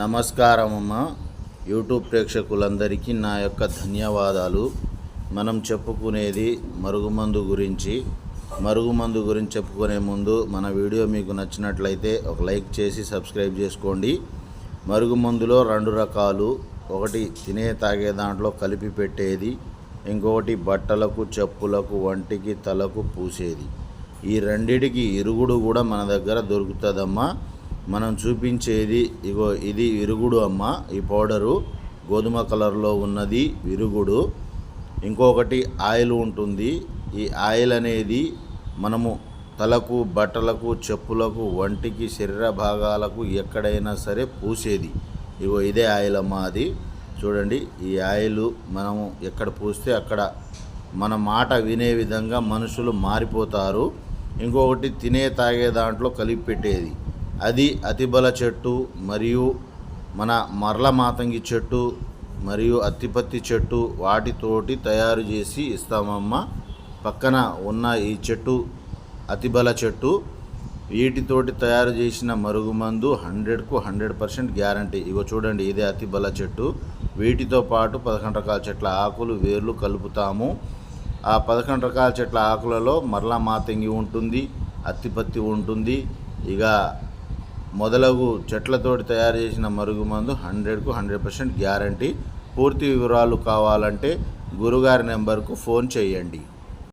నమస్కారమమ్మ. YouTube ప్రేక్షకులందరికీ నా యొక్క ధన్యవాదాలు. మనం చెప్పుకునేది మరుగుమందు గురించి. మరుగుమందు గురించి చెప్పుకునే ముందు మన వీడియో మీకు నచ్చినట్లయితే ఒక లైక్ చేసి సబ్స్క్రైబ్ చేసుకోండి. మరుగుమందులో రెండు రకాలు. ఒకటి తినే తాగే దాంట్లో కలిపి పెట్టేది, ఇంకొకటి బట్టలకు, చెప్పులకు, వంటికి, తలకు పూసేది. ఈ రెండిటికి ఇరుగుడు కూడా మన దగ్గర దొరుకుతుందమ్మా. మనం చూపించేది ఇగో ఇది విరుగుడు అమ్మ. ఈ పౌడరు గోధుమ కలర్లో ఉన్నది విరుగుడు. ఇంకొకటి ఆయిల్ ఉంటుంది. ఈ ఆయిల్ అనేది మనము తలకు, బట్టలకు, చెప్పులకు, వంటికి, శరీర భాగాలకు ఎక్కడైనా సరే పూసేది. ఇగో ఇదే ఆయిల్ అమ్మ. అది చూడండి. ఈ ఆయిల్ మనము ఎక్కడ పూస్తే అక్కడ మన మాట వినే విధంగా మనుషులు మారిపోతారు. ఇంకొకటి తినే తాగే దాంట్లో కలిపి పెట్టేది. అది అతిబల చెట్టు మరియు మన మరల మాతంగి చెట్టు మరియు అత్తిపత్తి చెట్టు వాటితోటి తయారు చేసి ఇస్తామమ్మ. పక్కన ఉన్న ఈ చెట్టు అతిబల చెట్టు. వీటితోటి తయారు చేసిన మరుగుమందు 100కు 100% గ్యారంటీ. ఇగో చూడండి, ఇదే అతిబల చెట్టు. వీటితో పాటు 11 రకాల చెట్ల ఆకులు, వేర్లు కలుపుతాము. ఆ 11 రకాల చెట్ల ఆకులలో మరల మాతంగి ఉంటుంది, అత్తిపత్తి ఉంటుంది. ఇక మొదలగు చెట్లతోటి తయారు చేసిన మరుగుమందు 100కు 100% గ్యారంటీ. పూర్తి వివరాలు కావాలంటే గురుగారి నెంబర్కు ఫోన్ చేయండి.